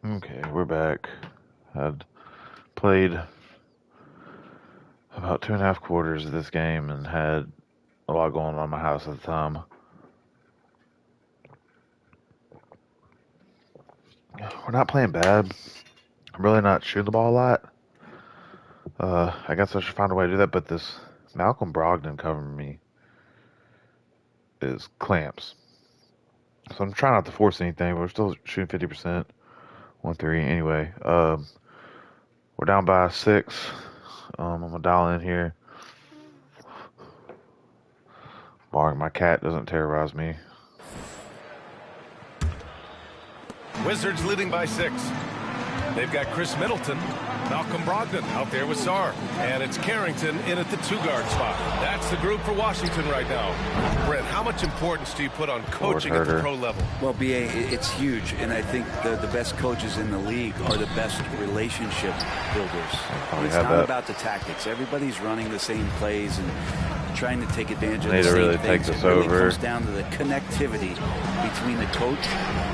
Okay, we're back. Had played about 2.5 quarters of this game and had a lot going on in my house at the time. We're not playing bad. I'm really not shooting the ball a lot. I guess I should find a way to do that, but this Malcolm Brogdon covering me is clamps. So I'm trying not to force anything, but we're still shooting 50%. 1-3 anyway. We're down by 6. I'm gonna dial in here. Barring my cat doesn't terrorize me. Wizards leading by 6. They've got Chris Middleton, Malcolm Brogdon out there with Sarr, and it's Harrington in at the 2-guard spot. That's the group for Washington right now. Brent, how much importance do you put on coaching at the pro level? Well, BA, it's huge, and I think the best coaches in the league are the best relationship builders. It's not about the tactics. Everybody's running the same plays and trying to take advantage of the same really things. Take this it really over. comes down to the connectivity between the coach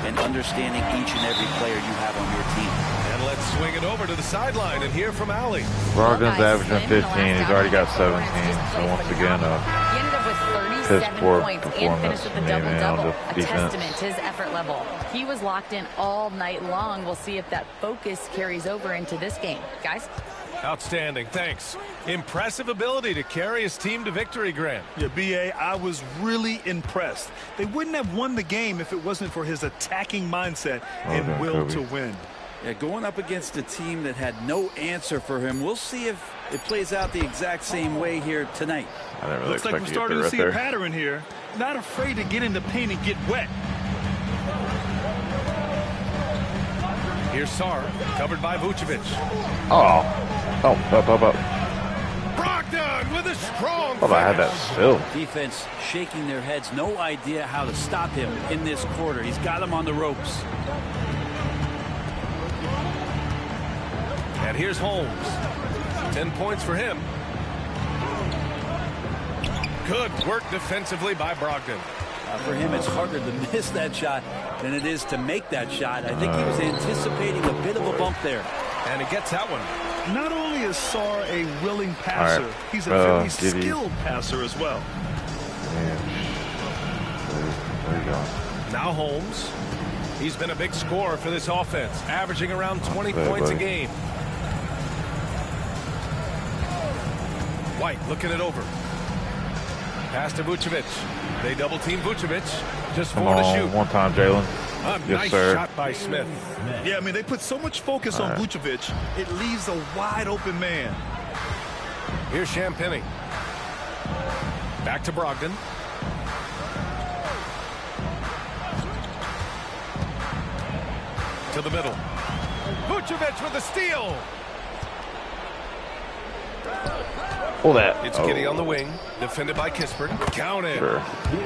and understanding each and every player you have on your team. And let's swing it over to the sideline and hear from Allie. Brogdon's averaging 15. He's already got 17. So once again, he ended up with 37 points and finished with a double-double. A testament to his effort level. He was locked in all night long. We'll see if that focus carries over into this game. Guys? Outstanding, thanks. Impressive ability to carry his team to victory, Grant. Yeah, BA, I was really impressed. They wouldn't have won the game if it wasn't for his attacking mindset and will to win. Yeah, going up against a team that had no answer for him. We'll see if it plays out the exact same way here tonight. Looks like we're starting to see a pattern here. Not afraid to get in the paint and get wet. Here's Sarr, covered by Vucevic. up. Brogdon with a strong Thought I had that still. Defense shaking their heads. No idea how to stop him in this quarter. He's got him on the ropes. And here's Holmes. 10 points for him. Good work defensively by Brogdon. For him, it's harder to miss that shot than it is to make that shot. I think he was anticipating a bit of a bump there. And he gets that one. Not only is Sarr a willing passer, he's a very skilled passer as well. There you go. Now Holmes. He's been a big scorer for this offense, averaging around 20 points a game. White looking it over. Pass to Vucevic. They double-team Vucevic. Just 4 to shoot. One time, Jalen. A nice shot by Smith. Yeah, I mean, they put so much focus on Vucevic, it leaves a wide-open man. Here's Champagnie. Back to Brogdon. To the middle. Vucevic with a steal. Pull that. It's Giddey on the wing, defended by Kispert. Counted. Sure.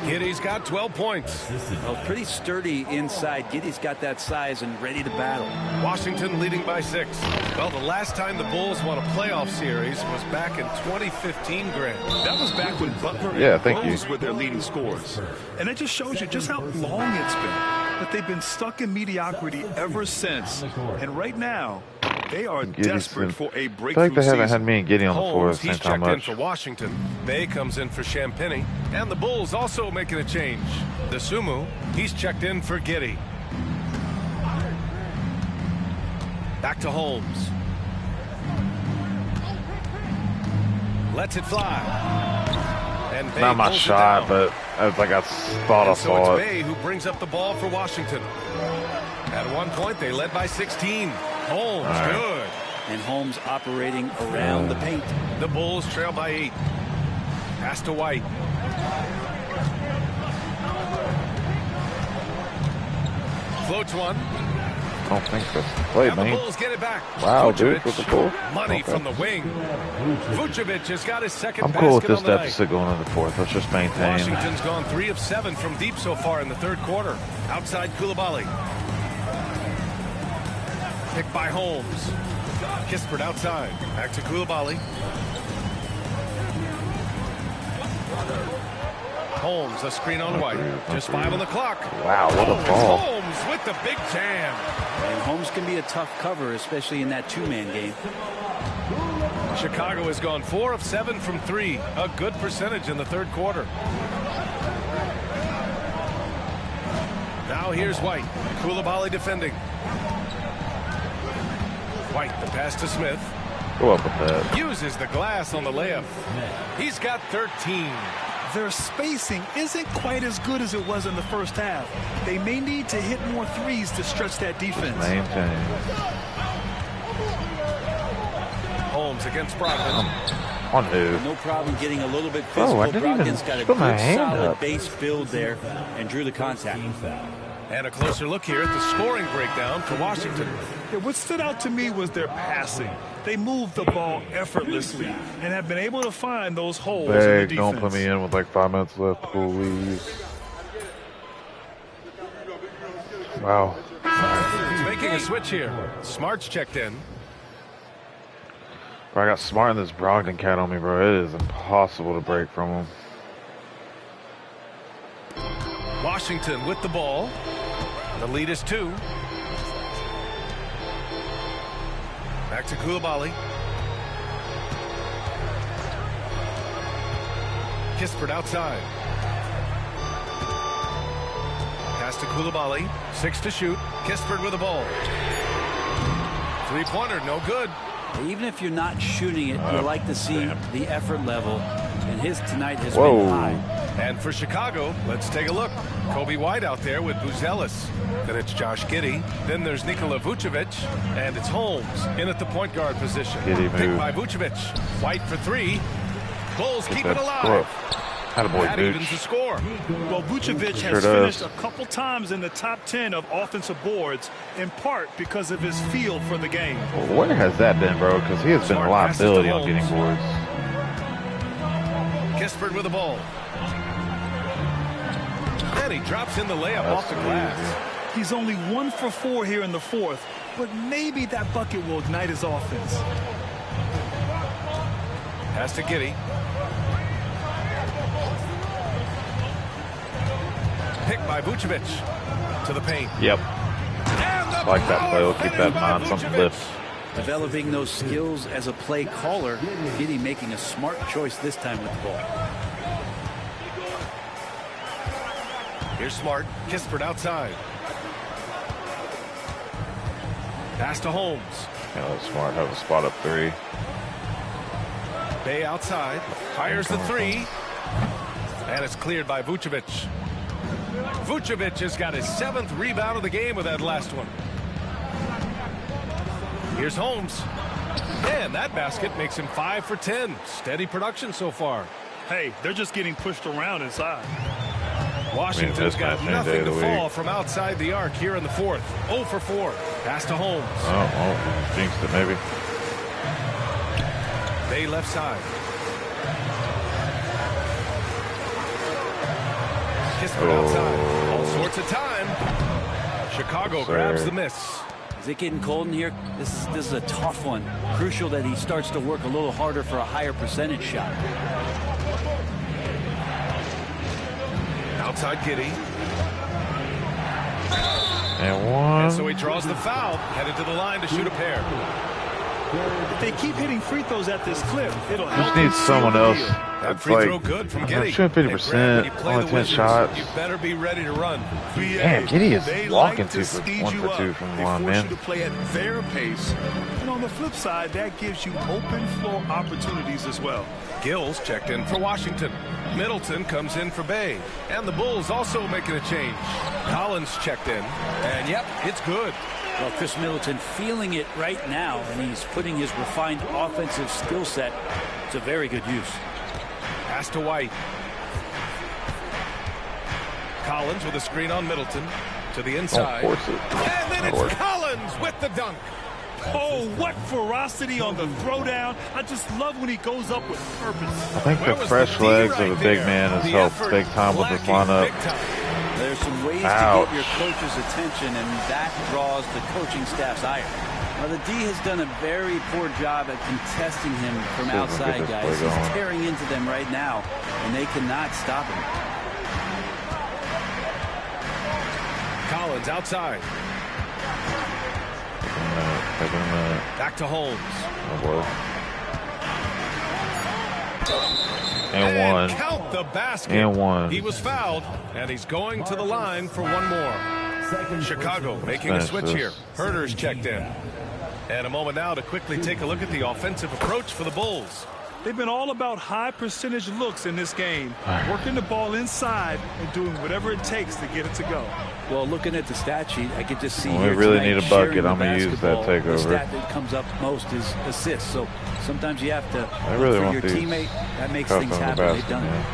Giddey's got 12 points. Well, pretty sturdy inside. Giddey's got that size and ready to battle. Washington leading by 6. Well, the last time the Bulls won a playoff series was back in 2015, Grant. That was back when Butler and Rose were their leading scorers. And it just shows you just how long it's been. That they've been stuck in mediocrity ever since. And right now, they are desperate for a breakthrough. I feel like they haven't season. had me and Giddey on the floor at the same He's time checked in much. for Washington. Bay comes in for Champagnie. And the Bulls also making a change. The Sumu, he's checked in for Giddey. Back to Holmes. Lets it fly. And Bay Not my pulls it shot, down. but it's like I thought I So saw it's it. Bay who brings up the ball for Washington. At one point, they led by 16. Holmes, good. And Holmes operating around the paint. The Bulls trail by 8. Pass to White. Floats one. I don't think that's the play, And the man. Bulls get it back. Wow, Vucevic, dude, with the ball. money Okay. from the wing. Vucevic has got his second I'm basket cool with this on the night. deficit going into the fourth. Let's just maintain. Washington's gone 3 of 7 from deep so far in the third quarter. Outside Koulibaly. Picked by Holmes. Kispert outside. Back to Koulibaly. Holmes, a screen on White. Just 5 on the clock. Wow, what a It's ball. Holmes with the big jam. And Holmes can be a tough cover, especially in that two-man game. Chicago has gone 4 of 7 from 3. A good percentage in the third quarter. Now here's White. Koulibaly defending. White, the pass to Smith. Go up with that. Uses the glass on the layup. He's got 13. Their spacing isn't quite as good as it was in the first half. They may need to hit more threes to stretch that defense. Maintain. Holmes against Brogdon. On who? No problem getting a little bit physical. Brogdon's got a good solid base build there and drew the contact. And a closer look here at the scoring breakdown for Washington. Yeah, what stood out to me was their passing. They moved the ball effortlessly and have been able to find those holes in the defense. Don't put me in with like 5 minutes left, please. Wow. He's making a switch here. Smart's checked in. Bro, I got Smart and this Brogdon cat on me, bro. It is impossible to break from him. Washington with the ball. The lead is 2. Back to Koulibaly. Kispert outside. Pass to Koulibaly. 6 to shoot. Kispert with the ball. Three-pointer, no good. Even if you're not shooting it, you like to see the effort level. And his tonight has been high. And for Chicago, let's take a look. Kobe White out there with Buzelis. Then it's Josh Giddey. Then there's Nikola Vucevic. And it's Holmes in at the point guard position. Picked by Vucevic. White for 3. Bulls keep it alive. That evens the score. Well, Vucevic has finished a couple times in the top 10 of offensive boards, in part because of his feel for the game. Well, where has that been, bro? Because he has been a liability on getting boards. Kispert with the ball. And he drops in the layup off the glass. He's only 1 for 4 here in the fourth, but maybe that bucket will ignite his offense. Pass to Giddey. Picked by Vucevic to the paint. Yep. Like that play. We'll keep that in mind. Some lifts. Developing those skills as a play caller. Giddey making a smart choice this time with the ball. Here's Smart. Kispert outside. Pass to Holmes. Yeah, that's Smart. Have a spot up 3. Bay outside. Fires the 3. And it's cleared by Vucevic. Vucevic has got his 7th rebound of the game with that last one. Here's Holmes. And that basket makes him 5 for 10. Steady production so far. Hey, they're just getting pushed around inside. Washington's got nothing to fall from outside the arc here in the fourth. 0 for 4. Pass to Holmes. Oh, jinxed it maybe. Bay left side. Kispert outside. All sorts of time. Chicago grabs the miss. Is it getting cold in here? This is a tough one. Crucial that he starts to work a little harder for a higher percentage shot. Outside Giddey. And 1. And so he draws the foul. Headed to the line to shoot a pair. If they keep hitting free throws at this clip, it'll help. Just need someone else. That free throw good from Giddey. Shooting 50%, only 10 shots. You better be ready to run. Man, Giddey is walking 1 for 2 from the line, man. To play at their pace. And on the flip side, that gives you open floor opportunities as well. Gills checked in for Washington. Middleton comes in for Bay. And the Bulls also making a change. Collins checked in. And yep, it's good. Well, Chris Middleton feeling it right now, and he's putting his refined offensive skill set to very good use. Pass to White. Collins with a screen on Middleton to the inside. Don't force it. And then it's Collins with the dunk. Oh, what ferocity on the throwdown. I just love when he goes up with purpose. I think the fresh legs of a big man has helped big time with this lineup. There's some ways to get your coach's attention, and that draws the coaching staff's ire. Well, the D has done a very poor job at contesting him from outside, guys. He's tearing into them right now, and they cannot stop him. Collins outside. in a minute. Back to Holmes. Oh boy. And one. Count the basket. And one. He was fouled, and he's going to the line for one more. Chicago making a switch here. Herder's checked in. And a moment now to quickly take a look at the offensive approach for the Bulls. They've been all about high percentage looks in this game, working the ball inside and doing whatever it takes to get it to go. Well, looking at the stat sheet, I could just see we really need a bucket. I'm going to use that takeover. The stat that comes up most is assists. So sometimes you have to really look for your teammate. That makes things happen. They've done it.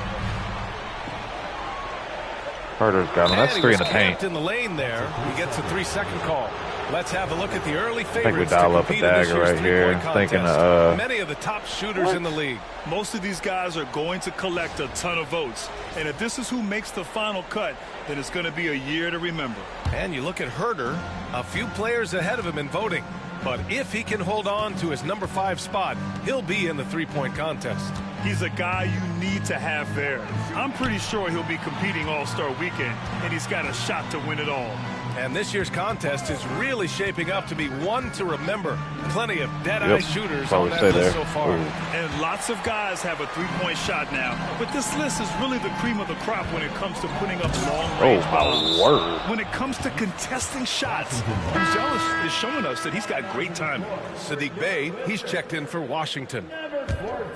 Herder's got him. That's three in the paint. In the lane there, he gets a 3-second call. Let's have a look at the early favorites. I think we dial up a dagger right here. Thinking many of the top shooters in the league. Most of these guys are going to collect a ton of votes. And if this is who makes the final cut, then it's going to be a year to remember. And you look at Herder, a few players ahead of him in voting. But if he can hold on to his number 5 spot, he'll be in the three-point contest. He's a guy you need to have there. I'm pretty sure he'll be competing All-Star Weekend, and he's got a shot to win it all. And this year's contest is really shaping up to be one to remember. Plenty of dead-eye shooters on that list so far. And lots of guys have a three-point shot now. But this list is really the cream of the crop when it comes to putting up long-range bombs. When it comes to contesting shots, Buzelis is showing us that he's got great timing. Sadiq Bey, he's checked in for Washington. Number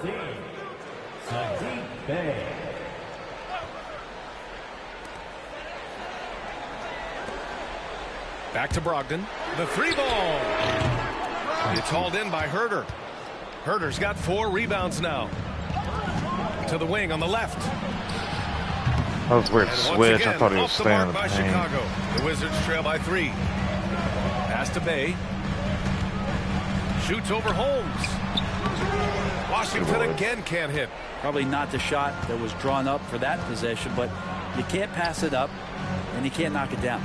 14, Sadiq Bey. Back to Brogdon. The 3-ball. It's hauled in by Herder. Herder's got 4 rebounds now. To the wing on the left. That was a weird switch. I thought he was staying in the paint. Chicago. The Wizards trail by 3. Pass to Bey. Shoots over Holmes. Washington again can't hit. Probably not the shot that was drawn up for that possession, but you can't pass it up and you can't knock it down.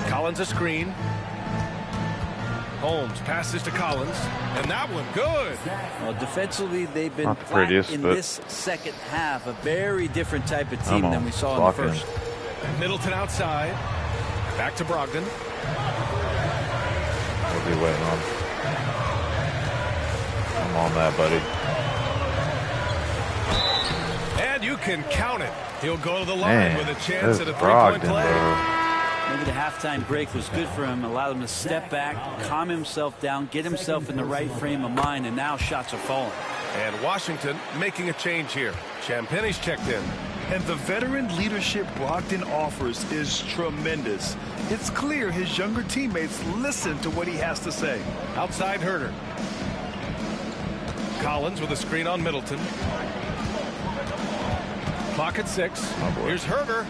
Collins a screen. Holmes passes to Collins, and that one good. Well, defensively, they've been flat in this second half. A very different type of team than we saw in the first. Middleton outside. Back to Brogdon. What's he waiting on? I'm on that, buddy. And you can count it. He'll go to the line with a chance at a three-point play. Maybe the halftime break was good for him, allowed him to step back, calm himself down, get himself in the right frame of mind, and now shots are falling. And Washington making a change here. Champagne's checked in. And the veteran leadership Brogdon offers is tremendous. It's clear his younger teammates listen to what he has to say. Outside Herder. Collins with a screen on Middleton. Clock at 6. Here's Herder.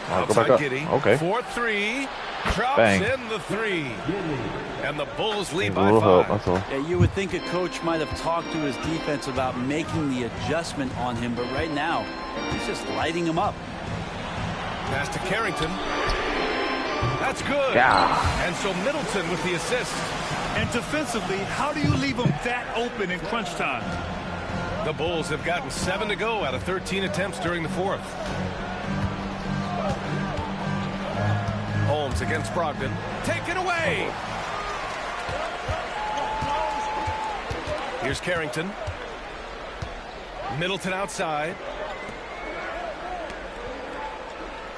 Outside Giddy. Okay. 4-3. Drops in the 3. And the Bulls lead by 5. Help, that's all. Yeah, you would think a coach might have talked to his defense about making the adjustment on him, but right now, he's just lighting him up. Pass to Harrington. That's good. Yeah. And so Middleton with the assist. And defensively, how do you leave him that open in crunch time? The Bulls have gotten 7 to go out of 13 attempts during the 4th. Holmes against Brogdon. Taken away. Here's Harrington. Middleton outside.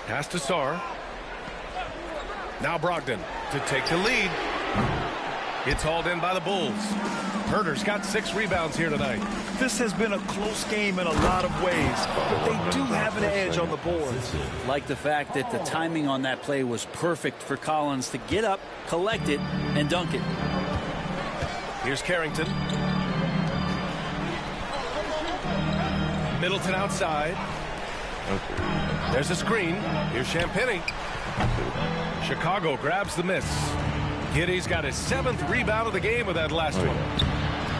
Pass to Sarr. Now Brogdon to take the lead. It's hauled in by the Bulls. Herder's got 6 rebounds here tonight. This has been a close game in a lot of ways, but they do have an edge on the board. Like the fact that the timing on that play was perfect for Collins to get up, collect it, and dunk it. Here's Harrington. Middleton outside. There's a screen. Here's Champagnie. Chicago grabs the miss. Giddy's got his 7th rebound of the game with that last one.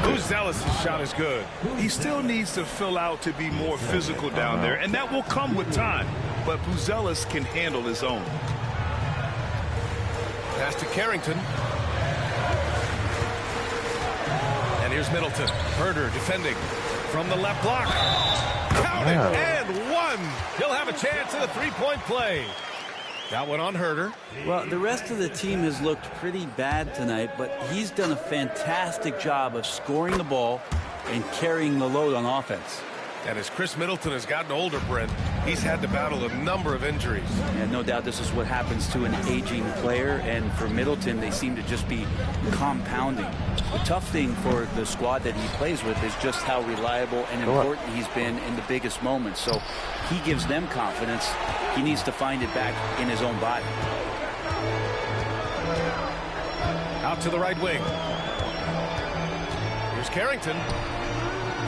Buzelis' shot is good. He still needs to fill out to be more physical down there, and that will come with time. But Buzelis can handle his own. Pass to Harrington. And here's Middleton. Herder defending from the left block. Count it, and 1. He'll have a chance at a 3-point play. Got one on Herder. Well, the rest of the team has looked pretty bad tonight, but he's done a fantastic job of scoring the ball and carrying the load on offense. And as Chris Middleton has gotten older, Brent, he's had to battle a number of injuries. And no doubt this is what happens to an aging player, and for Middleton, they seem to just be compounding. The tough thing for the squad that he plays with is just how reliable and important he's been in the biggest moments. So he gives them confidence. He needs to find it back in his own body. Out to the right wing. Here's Harrington.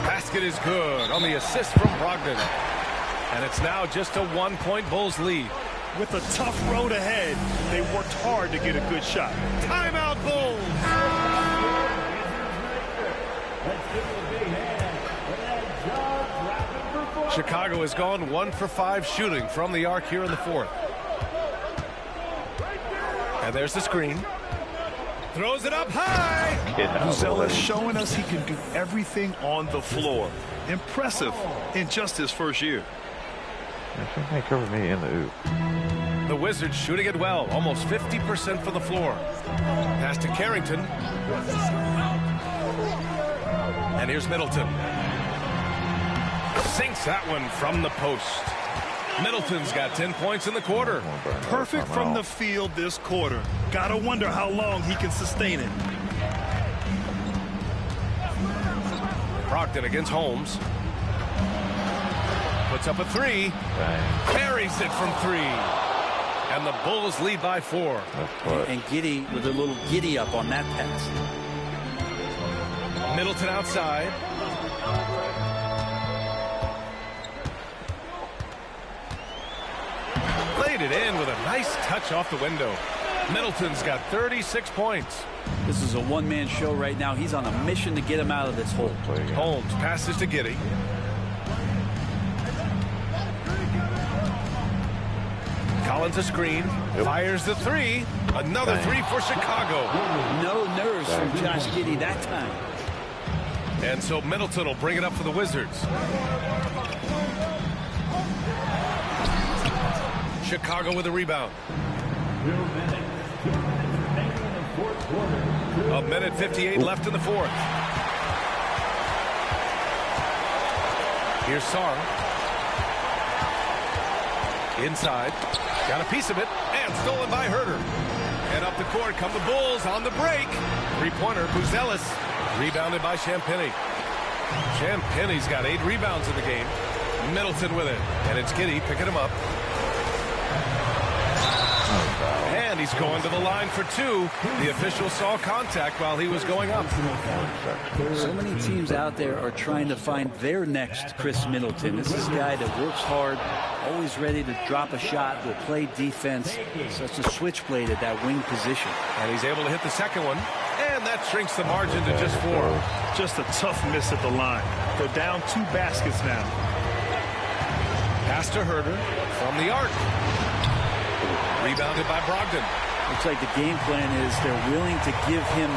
Basket is good on the assist from Brogdon. And it's now just a 1-point Bulls lead. With a tough road ahead, they worked hard to get a good shot. Timeout, Bulls! Chicago has gone 1 for 5 shooting from the arc here in the fourth. And there's the screen. Throws it up high. Zella's showing us he can do everything on the floor. Impressive in just his first year. They cover me in the oop. The Wizards shooting it well, almost 50% from the floor. Pass to Harrington. And here's Middleton. Sinks that one from the post. Middleton's got 10 points in the quarter. Perfect from the field this quarter. Gotta wonder how long he can sustain it. Brogdon against Holmes. Puts up a three. Carries it from 3. And the Bulls lead by 4. And Giddey with a little giddy up on that pass. Middleton outside. Played it in with a nice touch off the window. Middleton's got 36 points. This is a one-man show right now. He's on a mission to get him out of this hole. Holmes passes to Giddey. Collins a screen. Fires the 3. Another 3 for Chicago. No nerves from Josh Giddey that time. And so Middleton will bring it up for the Wizards. Chicago with a rebound. 1:58 left in the fourth. Here's Sarr. Inside. Got a piece of it. And stolen by Herder. And up the court come the Bulls on the break. Three-pointer, Buzelis. Rebounded by Champagny. Champagny's got 8 rebounds in the game. Middleton with it. And it's Giddey picking him up. And he's going to the line for 2. The official saw contact while he was going up. So many teams out there are trying to find their next Chris Middleton. This is a guy that works hard, always ready to drop a shot, will play defense, such a switchblade at that wing position. And he's able to hit the second one. And that shrinks the margin to just 4. Just a tough miss at the line. They're down 2 baskets now. Pass to Herder from the arc. Rebounded by Brogdon. Looks like the game plan is they're willing to give him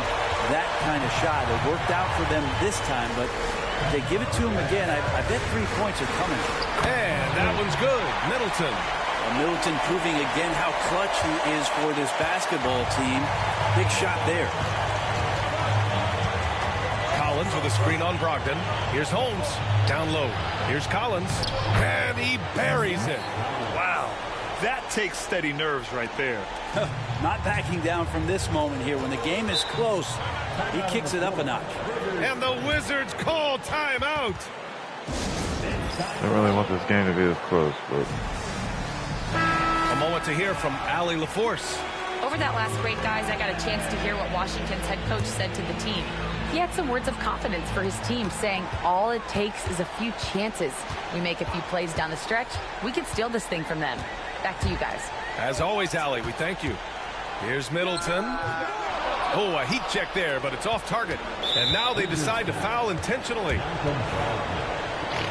that kind of shot. It worked out for them this time, but if they give it to him again, I bet 3 points are coming. And that one's good. Middleton. Middleton proving again how clutch he is for this basketball team. Big shot there. Collins with a screen on Brogdon. Here's Holmes. Down low. Here's Collins. And he buries it. Wow. That takes steady nerves right there. Not backing down from this moment here. When the game is close, he kicks it up a notch. And the Wizards call timeout. I don't really want this game to be this close, but... A moment to hear from Allie LaForce. Over that last break, guys, I got a chance to hear what Washington's head coach said to the team. He had some words of confidence for his team, saying all it takes is a few chances. We make a few plays down the stretch, we can steal this thing from them. Back to you guys. As always, Allie, we thank you. Here's Middleton. Oh, a heat check there, but it's off target. And now they decide to foul intentionally.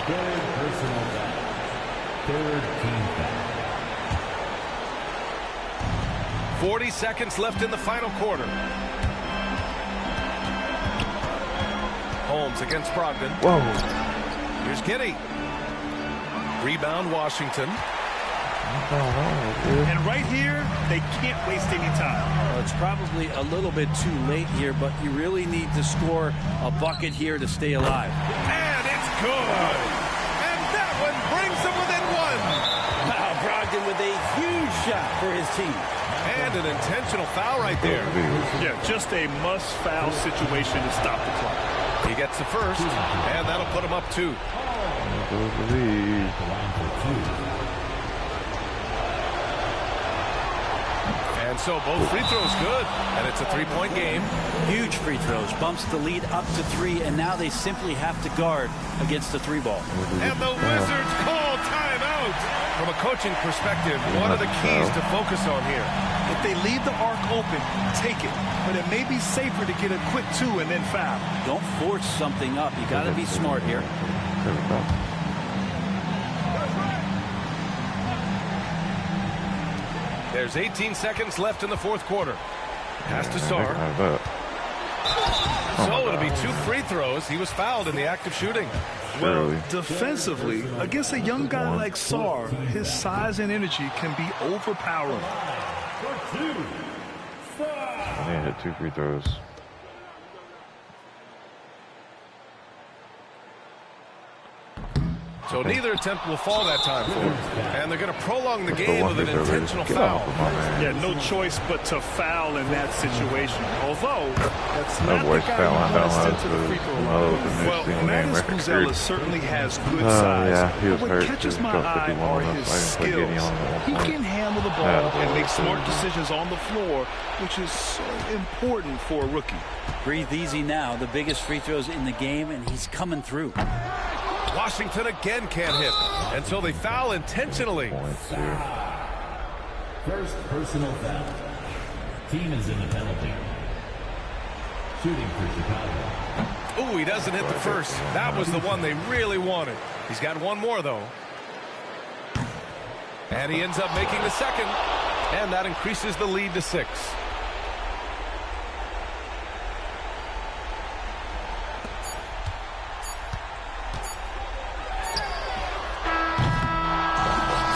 Third personal foul. Third team foul. 40 seconds left in the final quarter. Holmes against Brogdon. Whoa. Here's Giddey. Rebound, Washington. And right here, they can't waste any time. Well, it's probably a little bit too late here, but you really need to score a bucket here to stay alive. And it's good. And that one brings them within one. Wow, Brogdon with a huge shot for his team. And an intentional foul right there. Yeah, just a must-foul situation to stop the clock. He gets the first, and that'll put him up 2. And so both free throws good, and it's a 3-point game. Huge free throws, bumps the lead up to 3, and now they simply have to guard against the 3-ball. And the Wizards call timeout. From a coaching perspective, what are the keys to focus on here? If they leave the arc open, take it. But it may be safer to get a quick 2 and then foul. Don't force something up. You got to be smart here. There's 18 seconds left in the fourth quarter. Pass to Sarr. So it'll be 2 free throws. He was fouled in the act of shooting. Well, defensively, against a young guy like Sarr, his size and energy can be overpowering. I need to hit 2 free throws. So neither attempt will fall that time for him. And they're going to prolong the game with an intentional foul. Yeah, no choice but to foul in that situation. Although, that's not the boy's guy fouling who wants down into the free throw line. Well, Magnus Buzella certainly has good size. Yeah, he was what hurt. catches He my dropped eye 51 are on his us. I didn't play skills. He can handle the ball and make smart decisions on the floor, which is so important for a rookie. Breathe easy now. The biggest free throws in the game, and he's coming through. Washington again can't hit until they foul intentionally. First personal foul. Team is in the penalty. Shooting for Chicago. Ooh, he doesn't hit the first. That was the one they really wanted. He's got one more, though. And he ends up making the second. And that increases the lead to 6.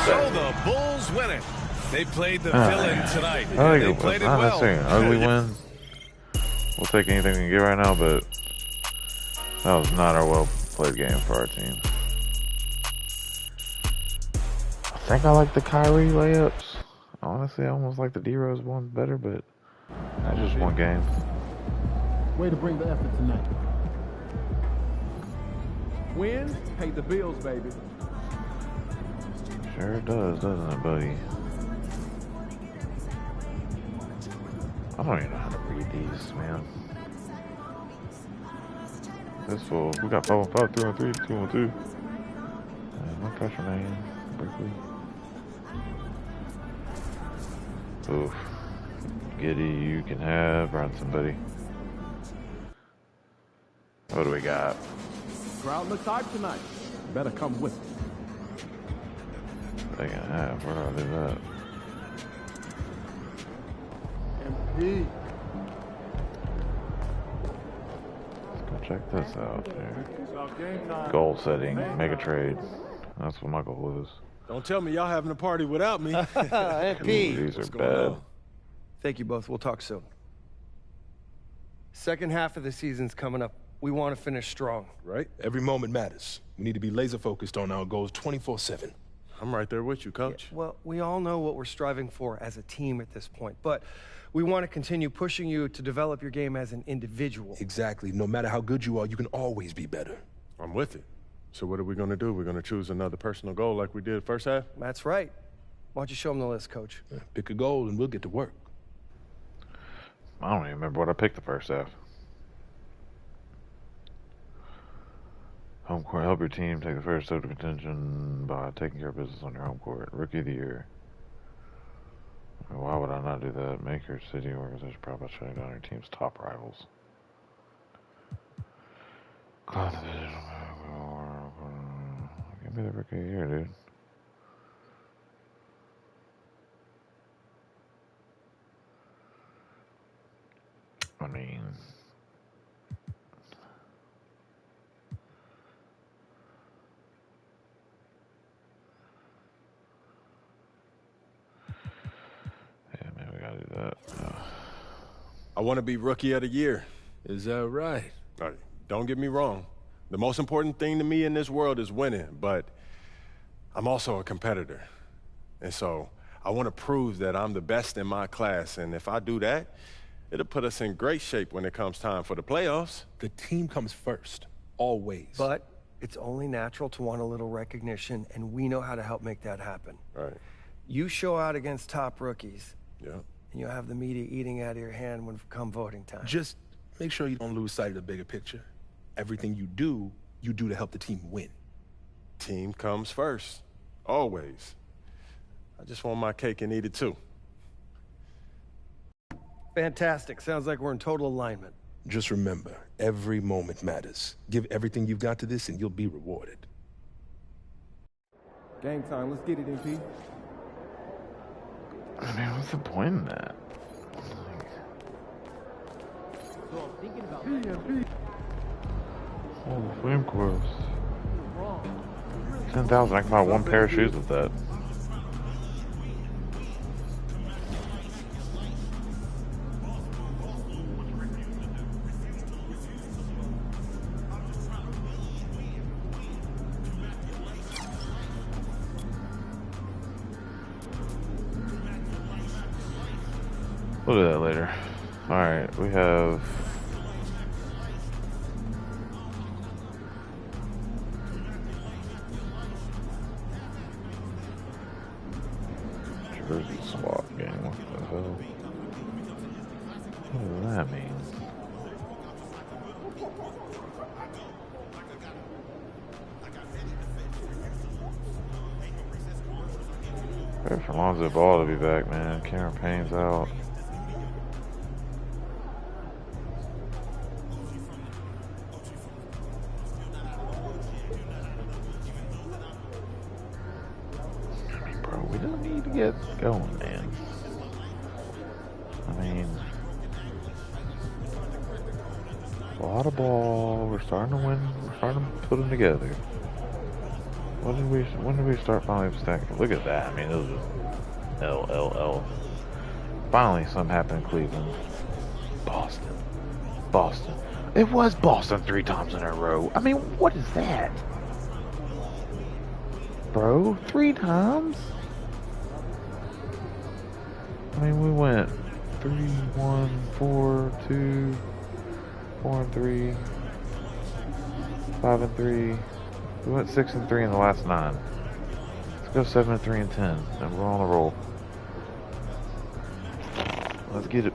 So the Bulls win it. They played the villain tonight. They played it well. Ugly win. We'll take anything we can get right now, but that was not our well-played game for our team. I think I like the Kyrie layups. Honestly, I almost like the D-Rose one better, but that's just one game. Way to bring the effort tonight. Wins pay the bills, baby. Sure it does, doesn't it, buddy? I don't even know how to read these, man. This fool. We got 5 on 5, 3 on 3, 2 on 2. No pressure, man. Berkeley. Oof. Giddy, you can have. Bronson, buddy. What do we got? Crowd looks hype tonight. Better come with it. They can have. Where are they at? MP. Let's go check this out here. Goal setting. Make a trade. That's what my goal is. Don't tell me y'all having a party without me. MP. These are bad. Thank you both. We'll talk soon. Second half of the season's coming up. We want to finish strong. Right? Every moment matters. We need to be laser focused on our goals 24/7. I'm right there with you, Coach. Yeah, well, we all know what we're striving for as a team at this point, but we want to continue pushing you to develop your game as an individual. Exactly. No matter how good you are, you can always be better. I'm with it. So what are we going to do? We're going to choose another personal goal like we did first half? That's right. Why don't you show them the list, Coach? Yeah, pick a goal and we'll get to work. I don't even remember what I picked the first half. Home court, help your team take the first step to contention by taking care of business on your home court. Rookie of the year. Why would I not do that? Make your city organization proud by shutting down your team's top rivals. Give me the rookie of the year, dude. I mean... I want to be Rookie of the Year. Is that right? All right, don't get me wrong. The most important thing to me in this world is winning, but I'm also a competitor. And so I want to prove that I'm the best in my class, and if I do that, it'll put us in great shape when it comes time for the playoffs. The team comes first, always. But it's only natural to want a little recognition, and we know how to help make that happen. Right. You show out against top rookies, Yeah. and you'll have the media eating out of your hand when come voting time. Just make sure you don't lose sight of the bigger picture. Everything you do to help the team win. Team comes first, always. I just want my cake and eat it too. Fantastic. Sounds like we're in total alignment. Just remember, every moment matters. Give everything you've got to this and you'll be rewarded. Game time. Let's get it, MP. I mean, what's the point in that? Oh, flame course. 10,000. I can buy one pair of shoes with that. We'll do that later. Alright, we have... Jersey swap game, what the hell? What does that mean? Better for Lonzo Ball to be back, man. Cameron Payne's out. We don't need to get going, man. I mean, a lot of ball. We're starting to win. We're starting to put them together. When did we start finally stacking? Look at that. I mean, it was just L. Finally, something happened in Cleveland. Boston. It was Boston 3 times in a row. I mean, what is that? Bro, 3 times? I mean, we went 3-1, 4-2, 4-3, 5-3. We went 6-3 in the last 9. Let's go 7-3 and 10, and we're on a roll. Let's get it.